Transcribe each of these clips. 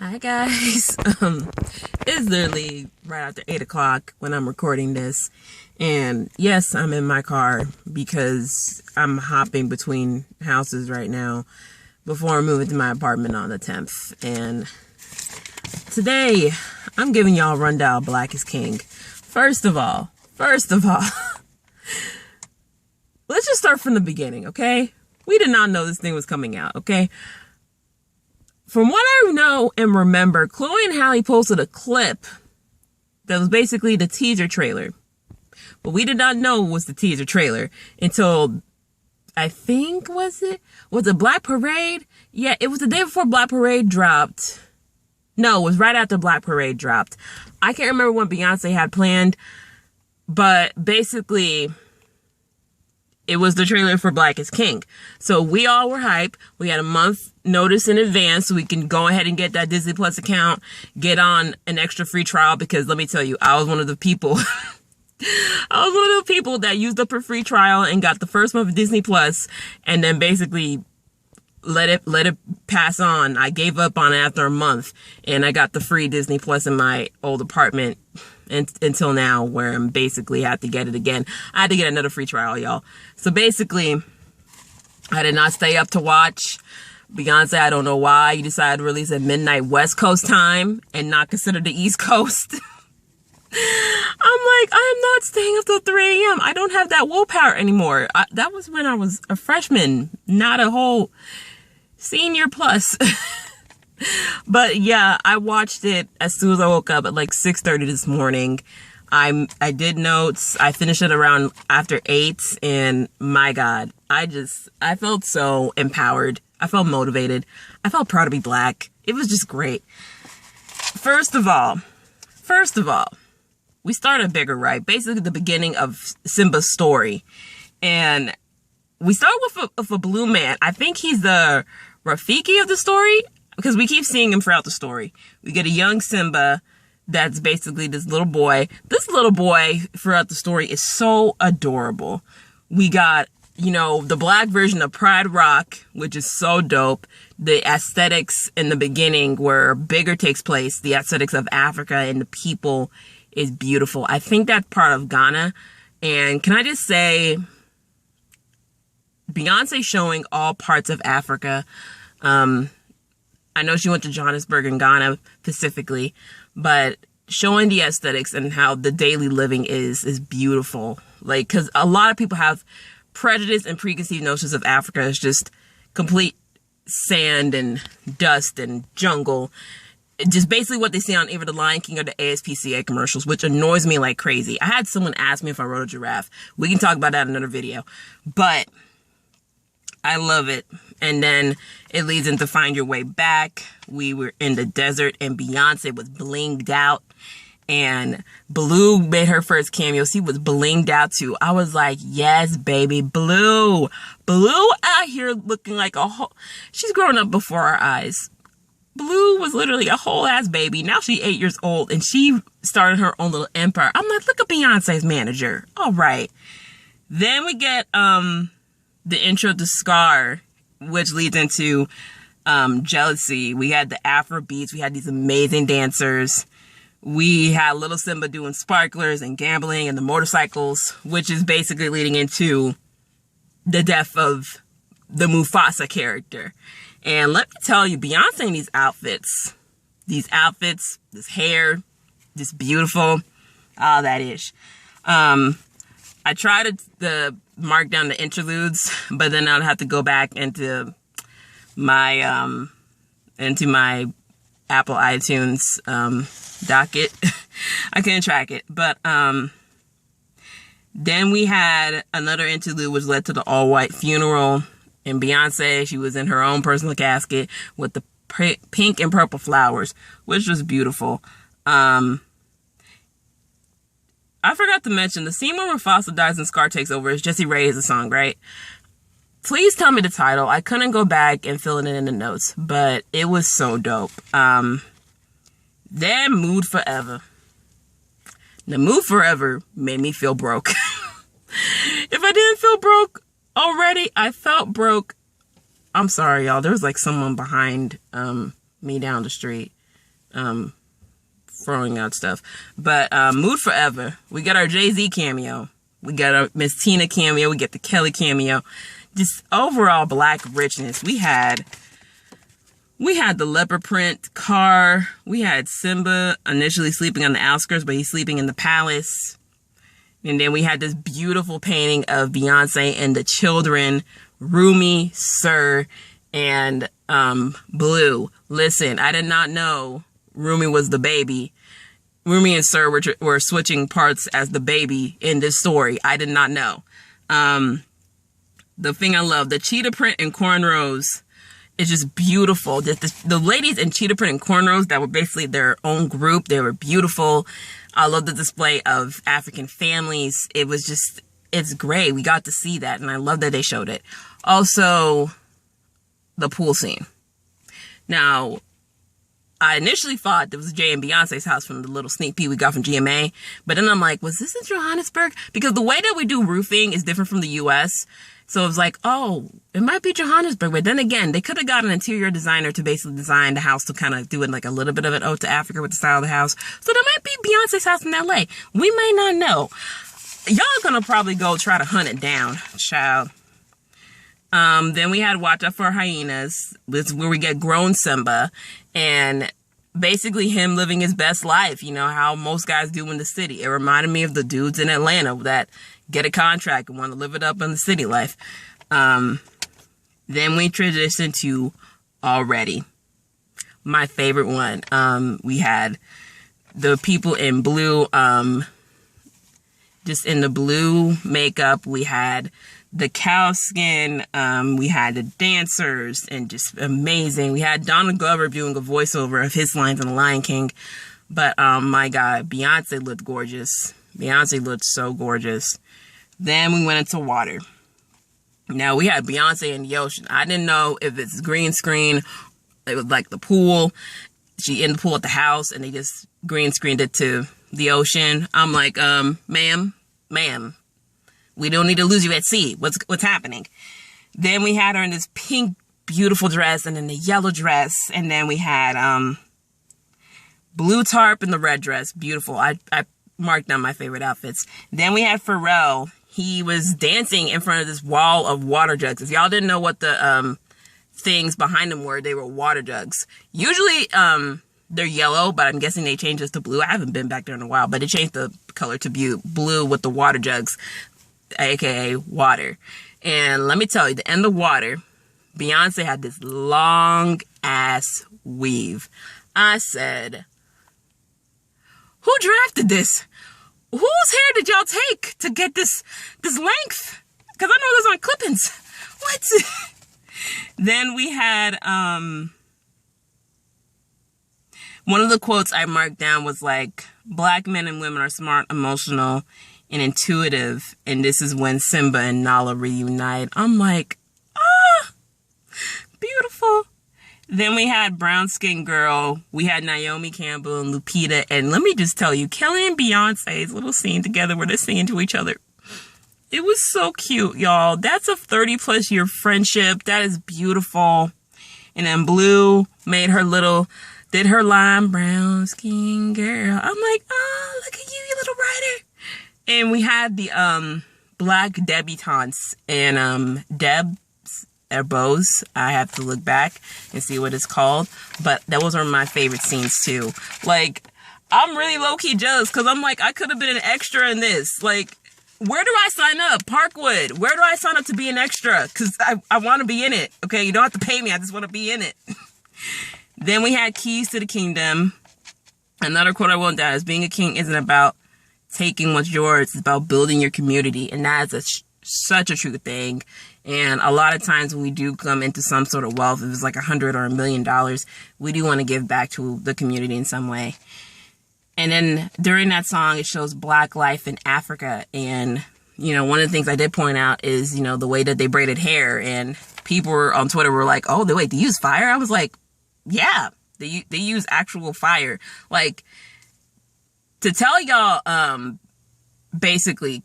Hi guys. It's literally right after 8 o'clock when I'm recording this. And yes, I'm in my car because I'm hopping between houses right now before moving to my apartment on the 10th. And today, I'm giving y'all a rundown of Black is King. First of all, let's just start from the beginning, okay? We did not know this thing was coming out, okay? From what I know and remember, Chloe and Halle posted a clip that was basically the teaser trailer. But we did not know it was the teaser trailer until, I think, was it Black Parade? Yeah, it was the day before Black Parade dropped. No, it was right after Black Parade dropped. I can't remember what Beyonce had planned, but basically, it was the trailer for Black is King. So we all were hype. We had a month notice in advance so we can go ahead and get that Disney Plus account, get on an extra free trial, because let me tell you, I was one of the people that used up a free trial and got the first month of Disney Plus and then basically let it pass on. I gave up on it after a month and I got the free Disney Plus in my old apartment until now, where I'm basically had to get it again. I had to get another free trial, y'all. So basically, I did not stay up to watch Beyonce. I don't know why you decided to release at midnight West Coast time and not consider the East Coast. I'm like, I am not staying up till 3 a.m. I don't have that willpower anymore. That was when I was a freshman, not a whole senior plus. But yeah, I watched it as soon as I woke up at like 6:30 this morning. I did notes. I finished it around after 8, and my God, I felt so empowered. I felt motivated. I felt proud to be Black. It was just great. First of all, we started bigger, right? Basically the beginning of Simba's story. And we start with a blue man. I think he's the Rafiki of the story, because we keep seeing him throughout the story. We get a young Simba that's basically this little boy. This little boy throughout the story is so adorable. We got, the Black version of Pride Rock, which is so dope. The aesthetics in the beginning where Bigger takes place, the aesthetics of Africa and the people is beautiful. I think that's part of Ghana. And can I just say, Beyonce showing all parts of Africa. I know she went to Johannesburg in Ghana specifically, but showing the aesthetics and how the daily living is beautiful. Like, because a lot of people have prejudice and preconceived notions of Africa as just complete sand and dust and jungle. Just basically what they see on either the Lion King or the ASPCA commercials, which annoys me like crazy. I had someone ask me if I rode a giraffe. We can talk about that in another video. But I love it. And then it leads into Find Your Way Back. We were in the desert and Beyonce was blinged out. And Blue made her first cameo. She was blinged out too. I was like, yes, baby, Blue. Blue out here looking like a whole... She's growing up before our eyes. Blue was literally a whole ass baby. Now she's 8 years old and she started her own little empire. I'm like, look at Beyonce's manager. All right. Then we get the intro to Scar, which leads into Jealousy. We had the Afro beats. We had these amazing dancers. We had little Simba doing sparklers and gambling and the motorcycles, which is basically leading into the death of the Mufasa character. And let me tell you, Beyonce in these outfits, this hair, just beautiful, all that ish. I tried to mark down the interludes, but then I'd have to go back into my Apple iTunes docket. I couldn't track it. But then we had another interlude which led to the all-white funeral. And Beyonce, she was in her own personal casket with the pink and purple flowers, which was beautiful. I forgot to mention, the scene where Mufasa dies and Scar takes over is Jessie Ray is the song, right? Please tell me the title. I couldn't go back and fill it in the notes, but it was so dope. Then Mood Forever. The Mood Forever made me feel broke. If I didn't feel broke already, I felt broke. I'm sorry, y'all. There was like someone behind me down the street. throwing out stuff. But Mood Forever, we got our Jay-Z cameo. We got our Miss Tina cameo. We get the Kelly cameo. Just overall black richness. We had the leopard print car. We had Simba initially sleeping on the outskirts, but he's sleeping in the palace. And then we had this beautiful painting of Beyonce and the children, Rumi, Sir, and Blue. Listen, I did not know Rumi was the baby. Rumi and Sir were switching parts as the baby in this story. I did not know. The thing I love, the cheetah print and cornrows is just beautiful. The ladies in cheetah print and cornrows that were basically their own group, they were beautiful. I love the display of African families. It's great. We got to see that, and I love that they showed it. Also, the pool scene. Now, I initially thought it was Jay and Beyonce's house from the little sneak peek we got from GMA. But then I'm like, was this in Johannesburg? Because the way that we do roofing is different from the U.S., so it was like, oh, it might be Johannesburg. But then again, they could have got an interior designer to basically design the house to kind of do it like a little bit of an ode to Africa with the style of the house. So that might be Beyonce's house in LA. We may not know. Y'all gonna probably go try to hunt it down, child. Then we had Watch Out for Hyenas. This is where we get grown Simba. And basically him living his best life, you know, how most guys do in the city. It reminded me of the dudes in Atlanta that get a contract and want to live it up in the city life. Then we transitioned to Already. My favorite one. We had the people in blue, just in the blue makeup. We had the cow skin. We had the dancers, and just amazing. We had Donald Glover doing a voiceover of his lines in The Lion King. But my God, Beyonce looked gorgeous. Beyonce looked so gorgeous. Then we went into water. Now we had Beyonce in the ocean. I didn't know if it's green screen. It was like the pool. She in the pool at the house, and they just green screened it to the ocean. I'm like, ma'am, we don't need to lose you at sea. What's happening? Then we had her in this pink, beautiful dress, and then the yellow dress, and then we had blue tarp and the red dress. Beautiful. I marked down my favorite outfits. Then we had Pharrell. He was dancing in front of this wall of water jugs. If y'all didn't know what the things behind them were, they were water jugs. Usually they're yellow, but I'm guessing they changed this to blue. I haven't been back there in a while, but it changed the color to blue with the water jugs, aka water. And let me tell you, the end of water, Beyonce had this long ass weave. I said, who drafted this? Whose hair did y'all take to get this length? Because I know those aren't clip-ins. What? Then we had one of the quotes I marked down was like, Black men and women are smart, emotional, and intuitive, and this is when Simba and Nala reunite. I'm like, beautiful. Then we had Brown Skin Girl. We had Naomi Campbell and Lupita. And let me just tell you, Kelly and Beyonce's little scene together where they're singing to each other. It was so cute, y'all. That's a 30-plus year friendship. That is beautiful. And then Blue did her line, Brown Skin Girl. I'm like, oh, look at you little writer. And we had the Black debutantes and Bose. I have to look back and see what it's called. But those are my favorite scenes too. Like, I'm really low-key jealous because I'm like, I could have been an extra in this. Like, where do I sign up? Parkwood. Where do I sign up to be an extra? Because I want to be in it. Okay, you don't have to pay me. I just want to be in it. Then we had Keys to the Kingdom. Another quote I wrote down is, being a king isn't about taking what's yours. It's about building your community. And that is such a true thing. And a lot of times when we do come into some sort of wealth, if it's like $100 or $1 million, we do want to give back to the community in some way. And then during that song, it shows Black life in Africa. And, you know, one of the things I did point out is, you know, the way that they braided hair. And people on Twitter were like, oh, they use fire? I was like, yeah, they use actual fire. Like, to tell y'all, basically,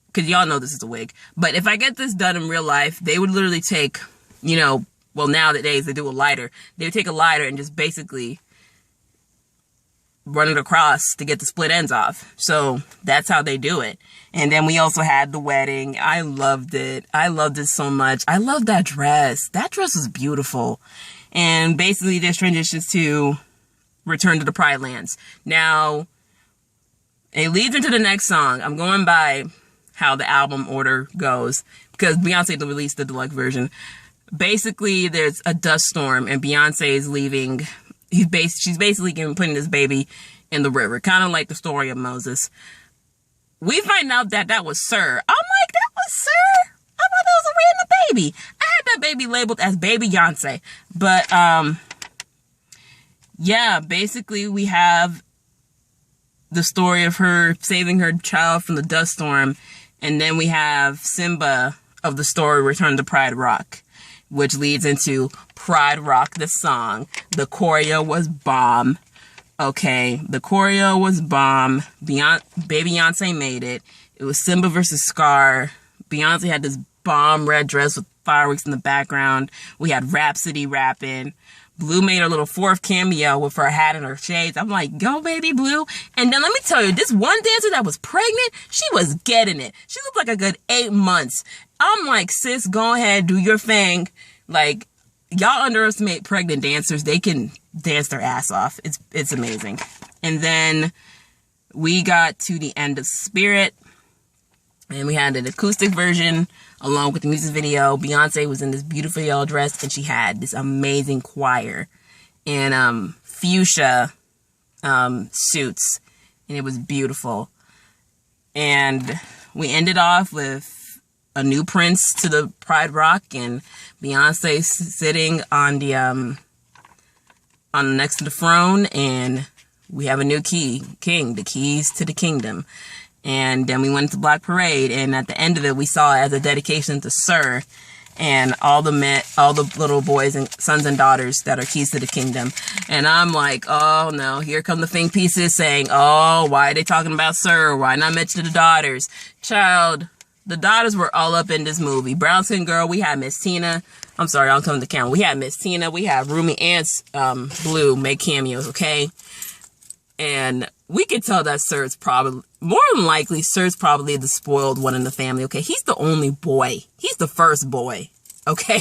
because y'all know this is a wig, but if I get this done in real life, they would literally take, you know, well, nowadays they do a lighter. They would take a lighter and just basically run it across to get the split ends off. So that's how they do it. And then we also had the wedding. I loved it. I loved it so much. I loved that dress. That dress was beautiful. And basically this transitions to Return to the Pride Lands. Now, it leads into the next song. I'm going by how the album order goes because Beyonce released the deluxe version. Basically, there's a dust storm and Beyonce is leaving. She's basically putting this baby in the river, kind of like the story of Moses. We find out that was Sir. I'm like, that was Sir? I thought that was a random baby. I had that baby labeled as Baby Beyonce. But, yeah, basically we have the story of her saving her child from the dust storm. And then we have Simba of the story Return to Pride Rock, which leads into Pride Rock, the song. The choreo was bomb. Okay, the choreo was bomb. Baby Beyonce made it. It was Simba versus Scar. Beyonce had this bomb red dress with fireworks in the background. We had Rhapsody rapping. Blue made her little fourth cameo with her hat and her shades. I'm like, go baby Blue. And then let me tell you, this one dancer that was pregnant, she was getting it. She looked like a good 8 months. I'm like, sis, go ahead, do your thing. Like, y'all underestimate pregnant dancers. They can dance their ass off. It's amazing. And then we got to the end of Spirit. And we had an acoustic version along with the music video. Beyonce was in this beautiful yellow dress and she had this amazing choir in fuchsia suits. And it was beautiful. And we ended off with a new prince to the Pride Rock and Beyonce sitting on the next to the throne, and we have a new king, the keys to the kingdom. And then we went to Black Parade, and at the end of it, we saw it as a dedication to Sir and all the little boys and sons and daughters that are keys to the kingdom. And I'm like, oh no, here come the think pieces saying, oh, why are they talking about Sir? Why not mention the daughters? Child, the daughters were all up in this movie. Brown Skin Girl, we had Miss Tina. I'm sorry, I'll come to count. We had Miss Tina, we had Rumi and Blue make cameos, okay? And we could tell that Sir's probably, more than likely, Sir's probably the spoiled one in the family, okay? He's the only boy. He's the first boy, okay?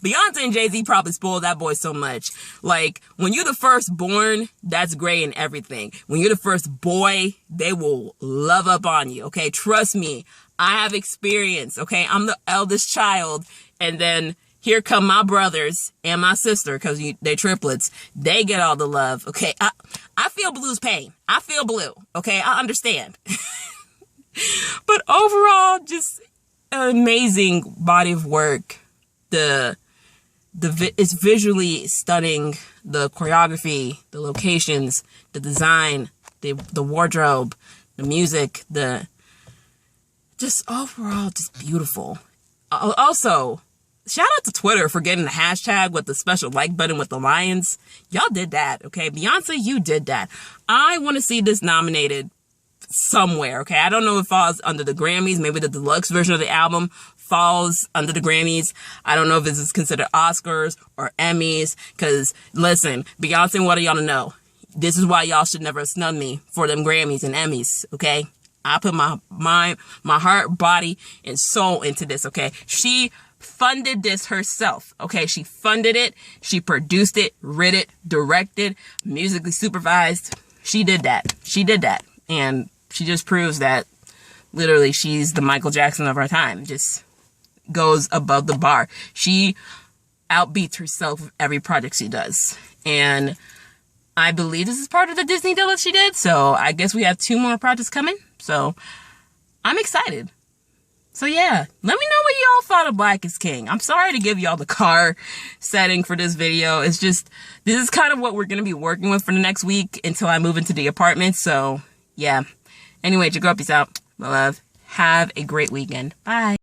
Beyonce and Jay-Z probably spoiled that boy so much. Like, when you're the firstborn, that's great and everything. When you're the first boy, they will love up on you, okay? Trust me, I have experience, okay? I'm the eldest child, and then here come my brothers and my sister, because they're triplets. They get all the love, okay? I feel Blue's pain. I feel Blue, okay? I understand. But overall, just an amazing body of work. It's visually stunning. The choreography, the locations, the design, the wardrobe, the music, just overall, just beautiful. Also, shout out to Twitter for getting the hashtag with the special like button with the lions. Y'all did that, okay? Beyonce, you did that. I want to see this nominated somewhere, okay? I don't know if it falls under the Grammys. Maybe the deluxe version of the album falls under the Grammys. I don't know if this is considered Oscars or Emmys. Because, listen, Beyonce wanted y'all to know. This is why y'all should never have snubbed me for them Grammys and Emmys, okay? I put my mind, my heart, body, and soul into this, okay? She funded this herself, okay? She funded it. She produced it, writ it, directed, musically supervised. She did that. She did that. And she just proves that literally she's the Michael Jackson of our time. Just goes above the bar. She outbeats herself with every project she does. And I believe this is part of the Disney deal that she did. So I guess we have 2 more projects coming. So I'm excited. So yeah, let me know what y'all thought of Black is King. I'm sorry to give y'all the car setting for this video. It's just, this is kind of what we're going to be working with for the next week until I move into the apartment. So yeah. Anyway, your girl, peace out. My love. Have a great weekend. Bye.